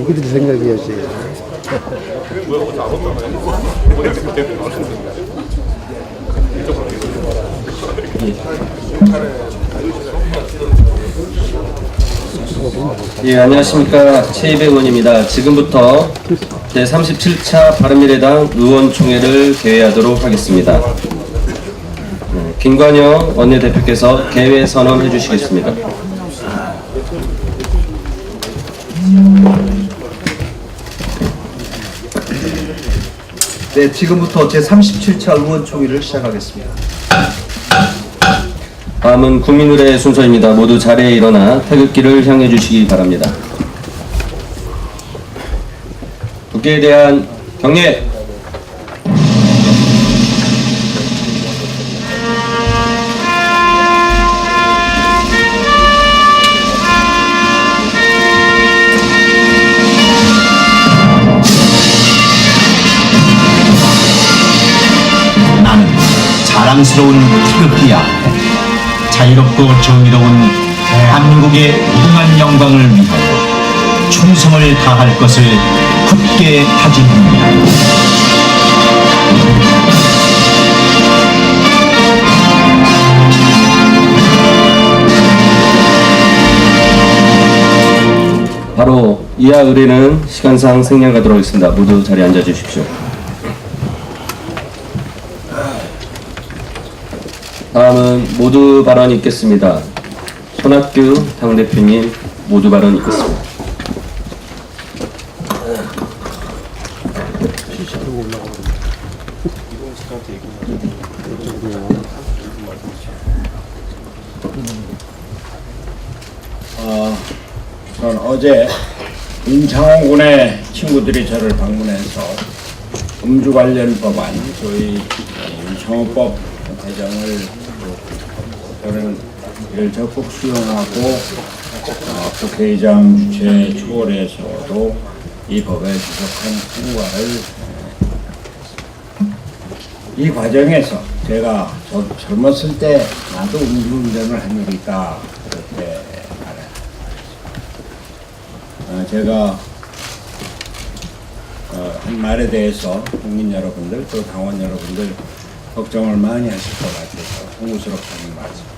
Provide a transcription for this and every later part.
여기들 생각이었지. 예, 안녕하십니까. 최이배 의원입니다. 지금부터 제37차 바른미래당 의원총회를 개회하도록 하겠습니다. 김관영 원내대표께서 개회 선언해 주시겠습니다. 네, 지금부터 제37차 의원총회를 시작하겠습니다. 다음은 국민의례 순서입니다. 모두 자리에 일어나 태극기를 향해 주시기 바랍니다. 국기에 대한 경례. 나는 자랑스러운 태극기 앞에 자유롭고 정의로운 대한민국의 무궁한 영광을 위하여 충성을 다할 것을 굳게 다짐합니다. 바로 이하 의례는 시간상 생략하도록 하겠습니다. 모두 자리에 앉아 주십시오. 다음은 모두 발언 있겠습니다. 손학규 당대표님 모두 발언 있겠습니다. 전 어제 윤창호 군의 친구들이 저를 방문해서 음주 관련 법안, 저희 윤창호법 개정을 저는 이를 적극 수용하고 국회의장 주최 추월에서도 이 법에 지속한 통과를 이 과정에서 제가 젊었을 때 나도 음주운전을 한 일이 있다 그렇게 말해요. 제가 한 말에 대해서 국민 여러분들 또 당원 여러분들 걱정을 많이 하실 것 같아서 송구스럽다는 말씀.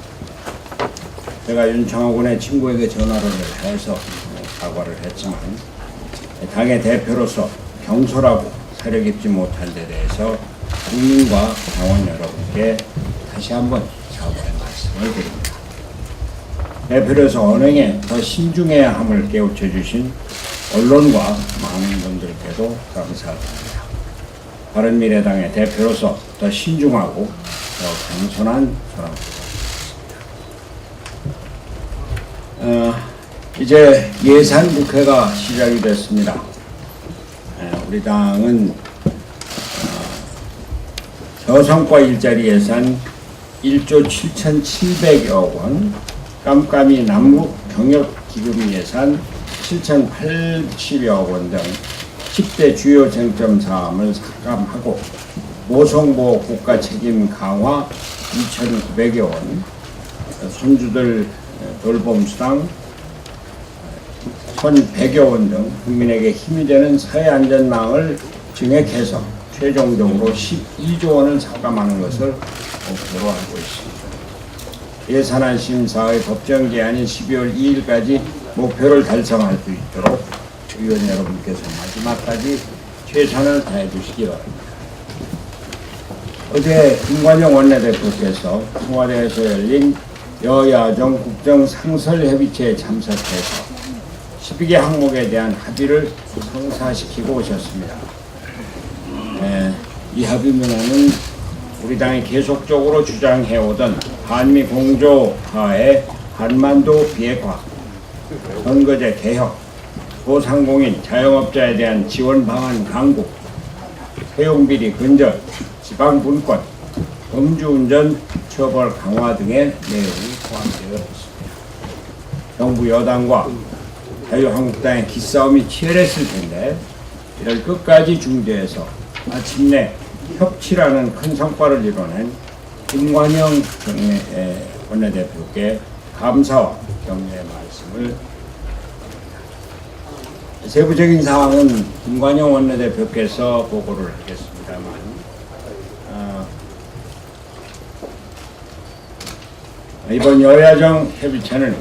제가 윤창호 군의 친구에게 전화를 해서 사과를 했지만 당의 대표로서 경솔하고 사려 깊지 못한 데 대해서 국민과 당원 여러분께 다시 한번 사과의 말씀을 드립니다. 대표로서 언행에 더 신중해야 함을 깨우쳐 주신 언론과 많은 분들께도 감사드립니다. 바른미래당의 대표로서 더 신중하고 더 겸손한 사람입니다. 이제 예산 국회가 시작이 됐습니다. 우리 당은 저성과 일자리 예산 1조 7,700여 원, 깜깜이 남북 경협 기금 예산 7,080여 원 등 10대 주요 쟁점 사항을 삭감하고 모성보호 국가 책임 강화 2,900여 원, 손주들 돌봄수당 1,100여 원 등 국민에게 힘이 되는 사회안전망을 증액해서 최종적으로 12조 원을 삭감하는 것을 목표로 하고 있습니다. 예산안 심사의 법정 기한인 12월 2일까지 목표를 달성할 수 있도록 의원 여러분께서 마지막까지 최선을 다해 주시기 바랍니다. 어제 김관영 원내대표께서 청와대에서 열린 여야정 국정상설협의체에 참석해서 12개 항목에 대한 합의를 성사시키고 오셨습니다. 이 합의문안은 우리 당이 계속적으로 주장해오던 한미 공조하의 한반도 비핵화, 선거제 개혁, 소상공인, 자영업자에 대한 지원 방안 강구, 채용비리 근절, 지방분권, 음주운전 처벌 강화 등의 내용이 포함되어 있습니다. 정부 여당과 자유한국당의 기싸움이 치열했을 텐데 이를 끝까지 중재해서 마침내 협치라는 큰 성과를 이뤄낸 김관영 원내대표께 감사와 격려의 말씀을 세부적인 사항은 김관영 원내대표께서 보고를 하겠습니다만 이번 여야정 협의체는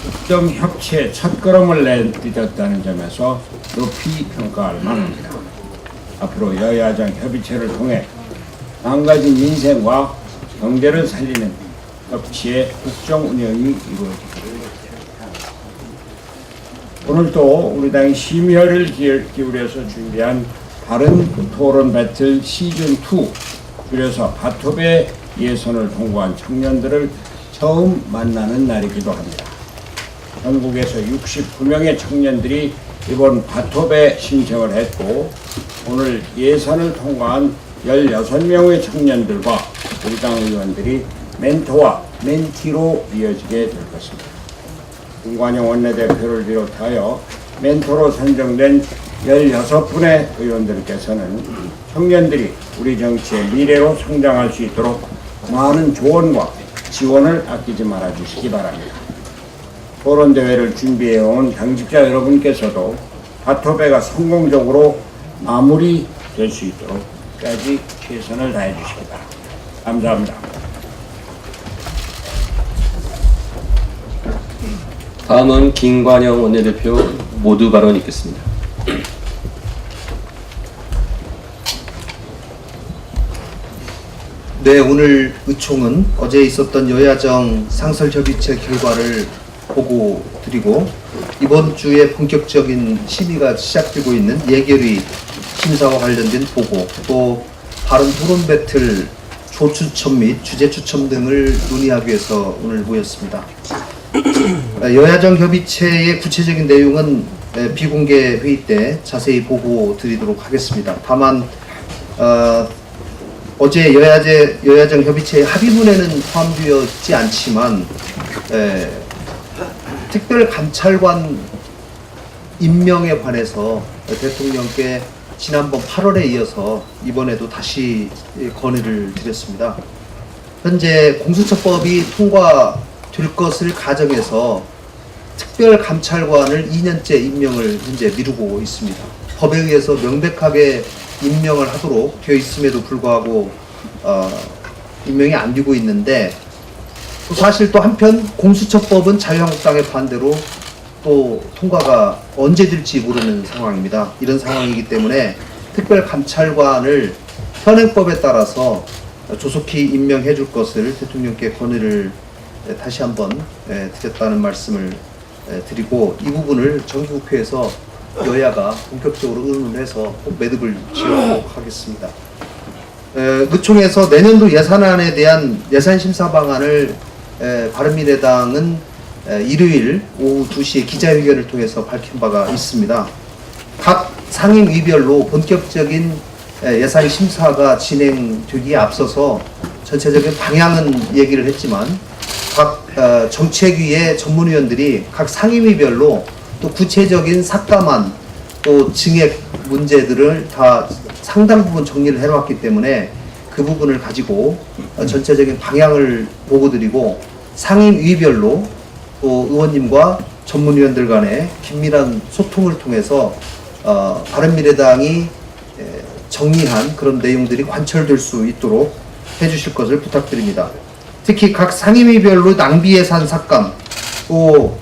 국정 협치의 첫걸음을 내딛었다는 점에서 높이 평가할 만합니다. 앞으로 여야정 협의체를 통해 망가진 민생과 경제를 살리는 협치의 국정 운영이 이루어지기를 바랍니다. 오늘 또 우리 당이 심혈을 기울여서 준비한 바른 토론 배틀 시즌2, 줄여서 바톱의 예선을 통과한 청년들을 처음 만나는 날이기도 합니다. 전국에서 69명의 청년들이 이번 바톱에 신청을 했고, 오늘 예선을 통과한 16명의 청년들과 우리 당 의원들이 멘토와 멘티로 이어지게 될 것입니다. 김관영 원내대표를 비롯하여 멘토로 선정된 16분의 의원들께서는 청년들이 우리 정치의 미래로 성장할 수 있도록 많은 조언과 지원을 아끼지 말아 주시기 바랍니다. 토론대회를 준비해온 당직자 여러분께서도 바토배가 성공적으로 마무리될 수 있도록 끝까지 최선을 다해 주시기 바랍니다. 감사합니다. 다음은 김관영 원내대표 모두 발언 있겠습니다. 네, 오늘 의총은 어제 있었던 여야정 상설협의체 결과를 보고 드리고, 이번 주에 본격적인 심의가 시작되고 있는 예결위 심사와 관련된 보고, 또 바른 토론 배틀 조추첨 및 주제 추첨 등을 논의하기 위해서 오늘 모였습니다. 여야정 협의체의 구체적인 내용은 비공개 회의 때 자세히 보고 드리도록 하겠습니다. 다만 어제 여야정 협의체의 합의문에는 포함되었지 않지만 특별감찰관 임명에 관해서 대통령께 지난번 8월에 이어서 이번에도 다시 건의를 드렸습니다. 현재 공수처법이 통과될 것을 가정해서 특별감찰관을 2년째 임명을 현재 미루고 있습니다. 법에 의해서 명백하게 임명을 하도록 되어 있음에도 불구하고 임명이 안 되고 있는데, 또 사실 또 한편 공수처법은 자유한국당의 반대로 또 통과가 언제 될지 모르는 상황입니다. 이런 상황이기 때문에 특별감찰관을 현행법에 따라서 조속히 임명해 줄 것을 대통령께 건의를 다시 한번 드렸다는 말씀을 드리고, 이 부분을 정기국회에서 여야가 본격적으로 의논해서 꼭 매듭을 지어보도록 하겠습니다. 의총에서 내년도 예산안에 대한 예산심사 방안을 바른미래당은 일요일 오후 2시에 기자회견을 통해서 밝힌 바가 있습니다. 각 상임위별로 본격적인 예산 심사가 진행되기에 앞서서 전체적인 방향은 얘기를 했지만, 각 정책위의 전문위원들이 각 상임위별로 또 구체적인 삭감안 또 증액 문제들을 다 상당 부분 정리를 해놓았기 때문에 그 부분을 가지고 전체적인 방향을 보고 드리고, 상임위별로 또 의원님과 전문위원들 간의 긴밀한 소통을 통해서 바른미래당이 정리한 그런 내용들이 관철될 수 있도록 해주실 것을 부탁드립니다. 특히 각 상임위별로 낭비 예산 삭감, 또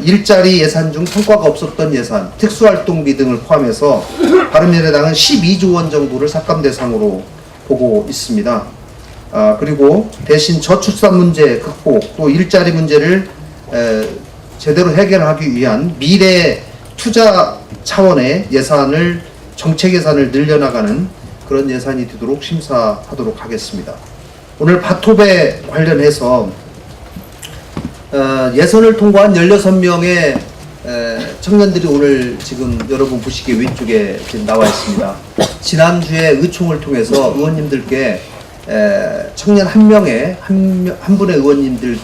일자리 예산 중 성과가 없었던 예산, 특수활동비 등을 포함해서 바른미래당은 12조 원 정도를 삭감 대상으로 보고 있습니다. 그리고 대신 저출산 문제 극복, 또 일자리 문제를 제대로 해결하기 위한 미래 투자 차원의 예산을, 정책 예산을 늘려나가는 그런 예산이 되도록 심사하도록 하겠습니다. 오늘 바톱에 관련해서 예선을 통과한 16명의 청년들이 오늘 지금 여러분 보시기에 왼쪽에 지금 나와 있습니다. 지난주에 의총을 통해서 의원님들께 청년 한 분의 의원님들씩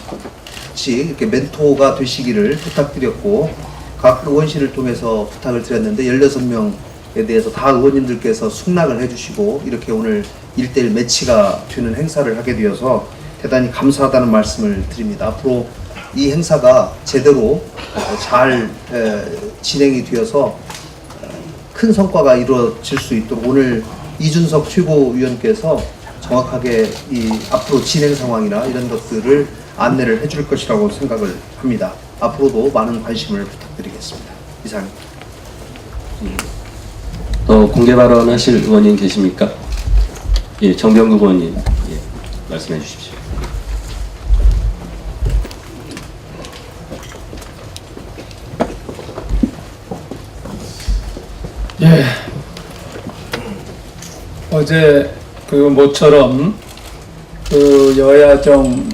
이렇게 멘토가 되시기를 부탁드렸고, 각 의원실을 통해서 부탁을 드렸는데 16명에 대해서 다 의원님들께서 승낙을 해주시고 이렇게 오늘 1:1 매치가 되는 행사를 하게 되어서 대단히 감사하다는 말씀을 드립니다. 앞으로 이 행사가 제대로 잘 진행이 되어서 큰 성과가 이루어질 수 있도록 오늘 이준석 최고위원께서 정확하게 이 앞으로 진행 상황이나 이런 것들을 안내를 해줄 것이라고 생각을 합니다. 앞으로도 많은 관심을 부탁드리겠습니다. 이상입니다. 또 공개 발언하실 의원님 계십니까? 예, 정병국 의원님, 예, 말씀해 주십시오. 예. 어제 그 모처럼 그 여야정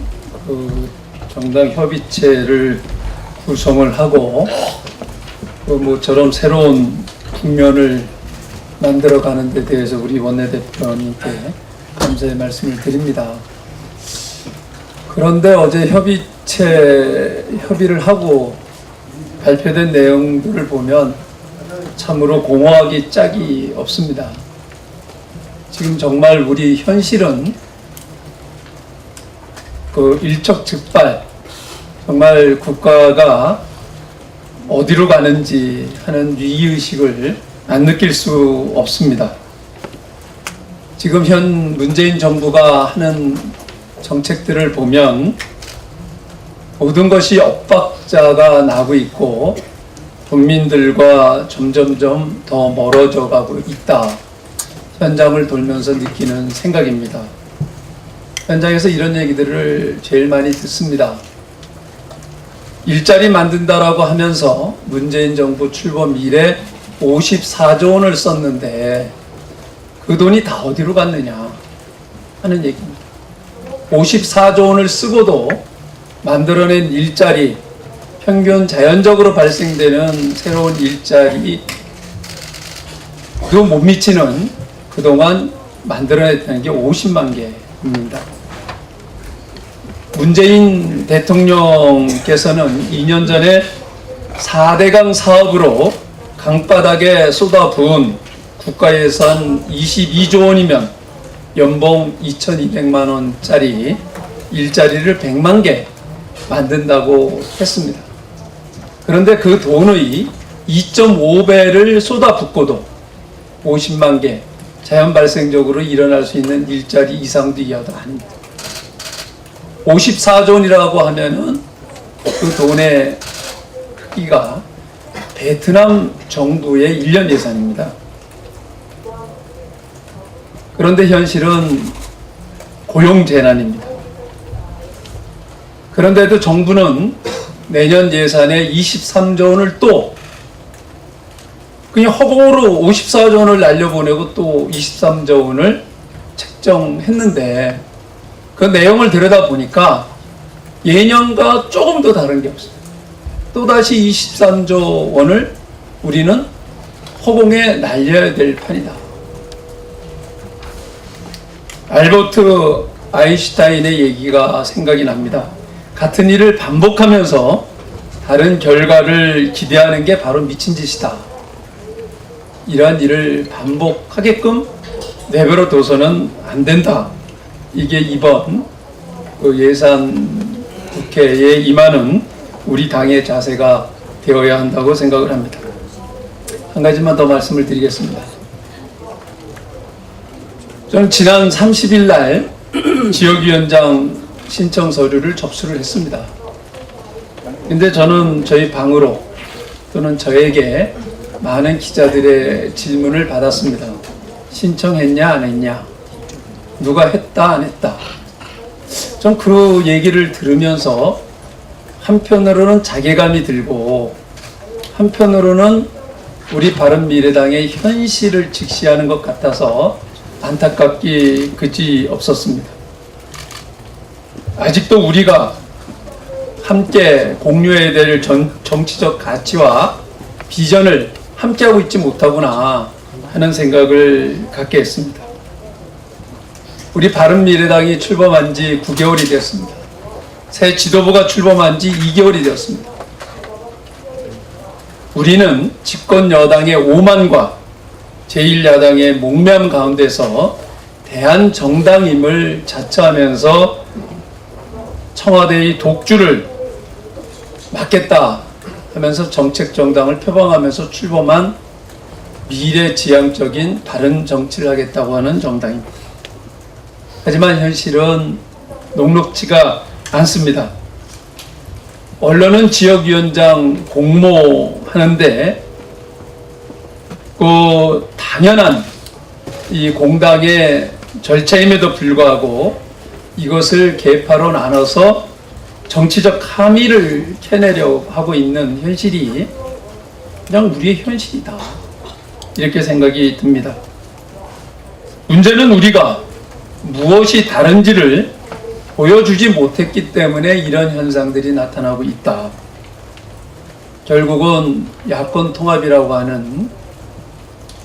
그 정당 협의체를 구성을 하고 그 모처럼 새로운 국면을 만들어 가는 데 대해서 우리 원내대표님께 감사의 말씀을 드립니다. 그런데 어제 협의를 하고 발표된 내용들을 보면 참으로 공허하기 짝이 없습니다. 지금 정말 우리 현실은 그 일촉즉발, 정말 국가가 어디로 가는지 하는 위기의식을 안 느낄 수 없습니다. 지금 현 문재인 정부가 하는 정책들을 보면 모든 것이 엇박자가 나고 있고 국민들과 점점점 더 멀어져 가고 있다. 현장을 돌면서 느끼는 생각입니다. 현장에서 이런 얘기들을 제일 많이 듣습니다. 일자리 만든다라고 하면서 문재인 정부 출범 이래 54조 원을 썼는데 그 돈이 다 어디로 갔느냐 하는 얘기입니다. 54조 원을 쓰고도 만들어낸 일자리, 평균 자연적으로 발생되는 새로운 일자리 그 못 미치는 그동안 만들어냈다는 게 50만 개입니다. 문재인 대통령께서는 2년 전에 4대강 사업으로 강바닥에 쏟아부은 국가예산 22조 원이면 연봉 2,200만 원짜리 일자리를 100만 개 만든다고 했습니다. 그런데 그 돈의 2.5배를 쏟아붓고도 50만 개 자연 발생적으로 일어날 수 있는 일자리 이상도 이하도 아닙니다. 54조 원이라고 하면은 그 돈의 크기가 베트남 정부의 1년 예산입니다. 그런데 현실은 고용재난입니다. 그런데도 정부는 내년 예산에 23조 원을 또 그냥 허공으로 54조 원을 날려보내고 또 23조 원을 책정했는데 그 내용을 들여다보니까 예년과 조금 더 다른 게 없어요. 또다시 23조 원을 우리는 허공에 날려야 될 판이다. 알버트 아인슈타인의 얘기가 생각이 납니다. 같은 일을 반복하면서 다른 결과를 기대하는 게 바로 미친 짓이다. 이러한 일을 반복하게끔 내버려 둬서는 안 된다. 이게 이번 그 예산 국회에 임하는 우리 당의 자세가 되어야 한다고 생각을 합니다. 한 가지만 더 말씀을 드리겠습니다. 저는 지난 30일 날 지역위원장 신청 서류를 접수를 했습니다. 근데 저는 저희 방으로 또는 저에게 많은 기자들의 질문을 받았습니다. 신청했냐 안 했냐, 누가 했다 안 했다. 전 그 얘기를 들으면서 한편으로는 자괴감이 들고 한편으로는 우리 바른미래당의 현실을 직시하는 것 같아서 안타깝기 그지 없었습니다. 아직도 우리가 함께 공유해야 될 정치적 가치와 비전을 함께하고 있지 못하구나 하는 생각을 갖게 했습니다. 우리 바른미래당이 출범한 지 9개월이 되었습니다. 새 지도부가 출범한 지 2개월이 되었습니다. 우리는 집권 여당의 오만과 제1야당의 몽매함 가운데서 대한정당임을 자처하면서 청와대의 독주를 맞겠다 하면서 정책 정당을 표방하면서 출범한 미래지향적인 바른 정치를 하겠다고 하는 정당입니다. 하지만 현실은 녹록지가 않습니다. 언론은 지역위원장 공모하는데 그 당연한 이 공당의 절차임에도 불구하고 이것을 계파로 나눠서 정치적 함의를 캐내려고 하고 있는 현실이 그냥 우리의 현실이다, 이렇게 생각이 듭니다. 문제는 우리가 무엇이 다른지를 보여주지 못했기 때문에 이런 현상들이 나타나고 있다. 결국은 야권 통합이라고 하는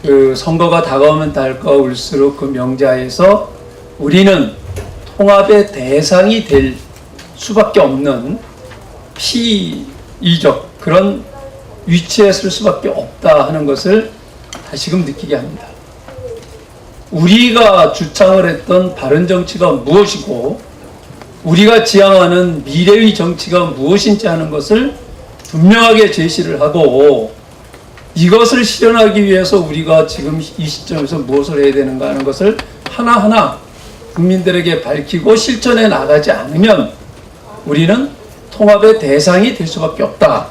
그 선거가 다가오면 다가올수록 그 명자에서 우리는 통합의 대상이 될 수밖에 없는 피의적 그런 위치에 설 수밖에 없다 하는 것을 다시금 느끼게 합니다. 우리가 주창을 했던 바른 정치가 무엇이고 우리가 지향하는 미래의 정치가 무엇인지 하는 것을 분명하게 제시를 하고 이것을 실현하기 위해서 우리가 지금 이 시점에서 무엇을 해야 되는가 하는 것을 하나하나 국민들에게 밝히고 실천해 나가지 않으면 우리는 통합의 대상이 될 수밖에 없다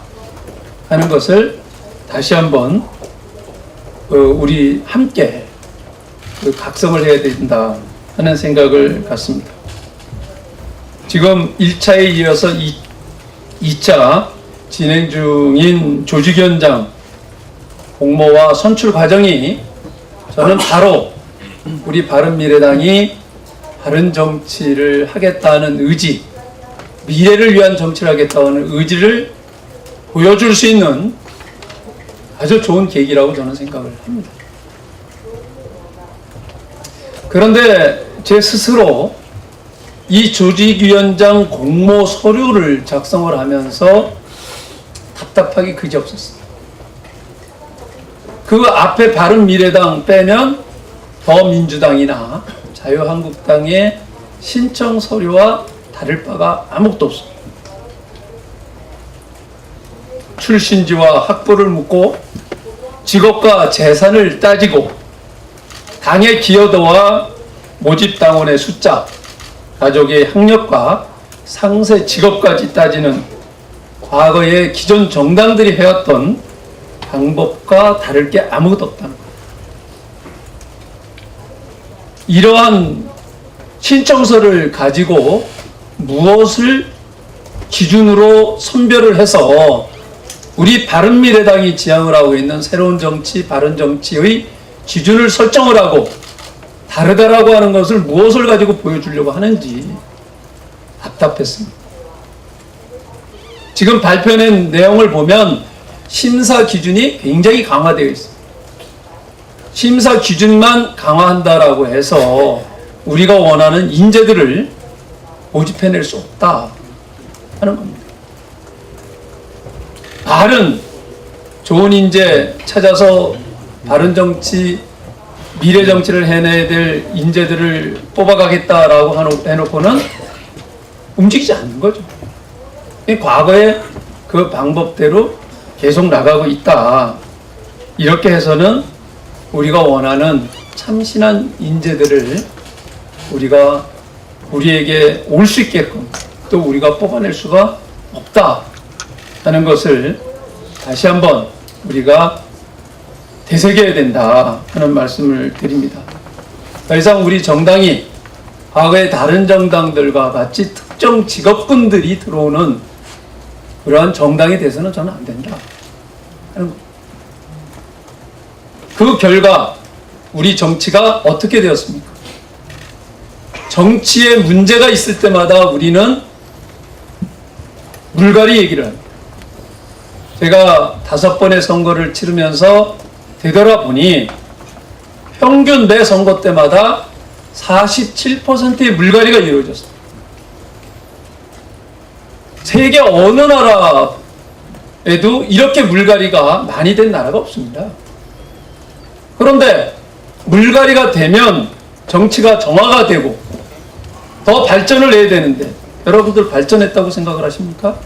하는 것을 다시 한번 우리 함께 각성을 해야 된다 하는 생각을 갖습니다. 지금 1차에 이어서 2차 진행 중인 조직위원장 공모와 선출 과정이 저는 바로 우리 바른미래당이 바른 정치를 하겠다는 의지, 미래를 위한 정치를 하겠다는 의지를 보여줄 수 있는 아주 좋은 계기라고 저는 생각을 합니다. 그런데 제 스스로 이 조직위원장 공모 서류를 작성을 하면서 답답하기 그지없었어요. 그 앞에 바른미래당 빼면 더민주당이나 자유한국당의 신청 서류와 다를 바가 아무것도 없습니다. 출신지와 학부를 묻고 직업과 재산을 따지고 당의 기여도와 모집 당원의 숫자, 가족의 학력과 상세 직업까지 따지는 과거의 기존 정당들이 해왔던 방법과 다를 게 아무것도 없다는 거예요. 이러한 신청서를 가지고 무엇을 기준으로 선별을 해서 우리 바른미래당이 지향을 하고 있는 새로운 정치, 바른 정치의 기준을 설정을 하고 다르다라고 하는 것을 무엇을 가지고 보여주려고 하는지 답답했습니다. 지금 발표된 내용을 보면 심사 기준이 굉장히 강화되어 있습니다. 심사 기준만 강화한다라고 해서 우리가 원하는 인재들을 모집해낼 수 없다 하는 겁니다. 바른 좋은 인재 찾아서 바른 정치, 미래 정치를 해내야 될 인재들을 뽑아가겠다라고 해놓고는 움직이지 않는 거죠. 과거에 그 방법대로 계속 나가고 있다. 이렇게 해서는 우리가 원하는 참신한 인재들을 우리에게 올 수 있게끔 또 우리가 뽑아낼 수가 없다 하는 것을 다시 한번 우리가 되새겨야 된다 하는 말씀을 드립니다. 더 이상 우리 정당이 과거의 다른 정당들과 같이 특정 직업군들이 들어오는 그러한 정당이 돼서는 저는 안 된다 하는 겁니다. 그 결과 우리 정치가 어떻게 되었습니까? 정치에 문제가 있을 때마다 우리는 물갈이 얘기를 합니다. 제가 5번의 선거를 치르면서 되돌아보니 평균 매 선거 때마다 47%의 물갈이가 이루어졌습니다. 세계 어느 나라에도 이렇게 물갈이가 많이 된 나라가 없습니다. 그런데 물갈이가 되면 정치가 정화가 되고 더 발전을 해야 되는데 여러분들 발전했다고 생각을 하십니까?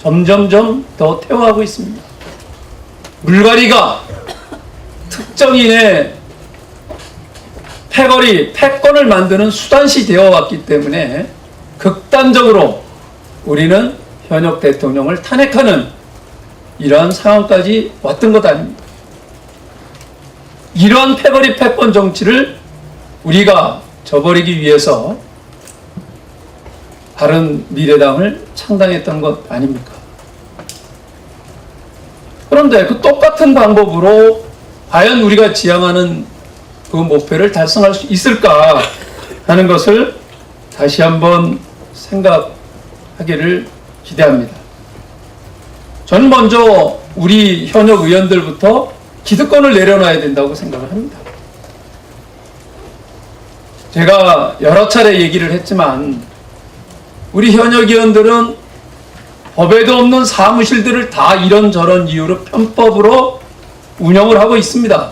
점점점 더 퇴화하고 있습니다. 물갈이가 특정인의 패거리, 패권을 만드는 수단시 되어 왔기 때문에 극단적으로 우리는 현역 대통령을 탄핵하는 이러한 상황까지 왔던 것 아닙니다. 이러한 패거리 패권 정치를 우리가 저버리기 위해서 바른 미래당을 창당했던 것 아닙니까? 그런데 그 똑같은 방법으로 과연 우리가 지향하는 그 목표를 달성할 수 있을까 하는 것을 다시 한번 생각하기를 기대합니다. 저는 먼저 우리 현역 의원들부터 기득권을 내려놔야 된다고 생각을 합니다. 제가 여러 차례 얘기를 했지만 우리 현역 의원들은 법에도 없는 사무실들을 다 이런저런 이유로 편법으로 운영을 하고 있습니다.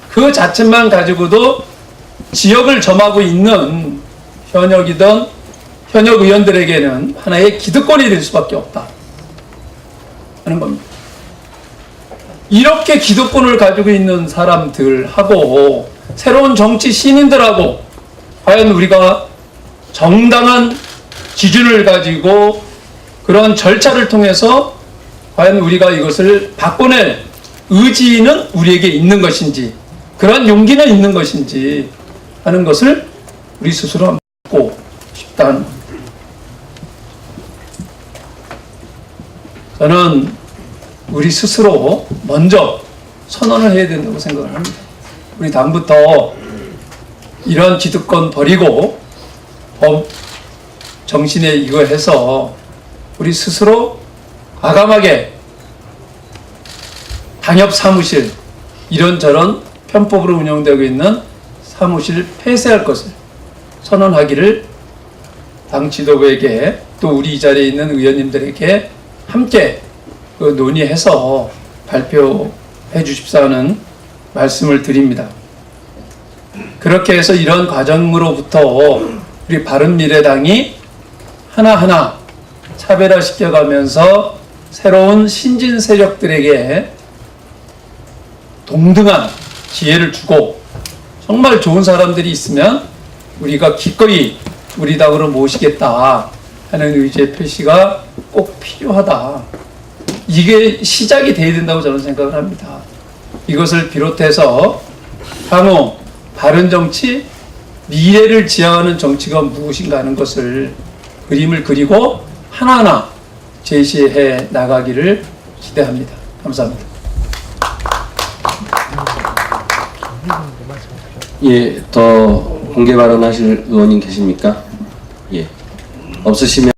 그 자체만 가지고도 지역을 점하고 있는 현역 의원들에게는 하나의 기득권이 될 수밖에 없다 하는 겁니다. 이렇게 기득권을 가지고 있는 사람들하고 새로운 정치 신인들하고 과연 우리가 정당한 기준을 가지고 그런 절차를 통해서 과연 우리가 이것을 바꿔낼 의지는 우리에게 있는 것인지, 그런 용기는 있는 것인지 하는 것을 우리 스스로 한번 묻고 싶다는 겁니다. 저는 우리 스스로 먼저 선언을 해야 된다고 생각을 합니다. 우리 당부터 이런 기득권 버리고 법 정신에 이거 해서 우리 스스로 과감하게 당협 사무실, 이런저런 편법으로 운영되고 있는 사무실 폐쇄할 것을 선언하기를 당 지도부에게 또 우리 이 자리에 있는 의원님들에게 함께 그 논의해서 발표해 주십사 하는 말씀을 드립니다. 그렇게 해서 이런 과정으로부터 우리 바른미래당이 하나하나 차별화시켜가면서 새로운 신진 세력들에게 동등한 기회를 주고 정말 좋은 사람들이 있으면 우리가 기꺼이 우리 당으로 모시겠다 하는 의지의 표시가 꼭 필요하다. 이게 시작이 돼야 된다고 저는 생각을 합니다. 이것을 비롯해서 향후 바른 정치, 미래를 지향하는 정치가 무엇인가 하는 것을 그림을 그리고 하나하나 제시해 나가기를 기대합니다. 감사합니다. 예, 더 공개 발언하실 의원님 계십니까? 예, 없으시면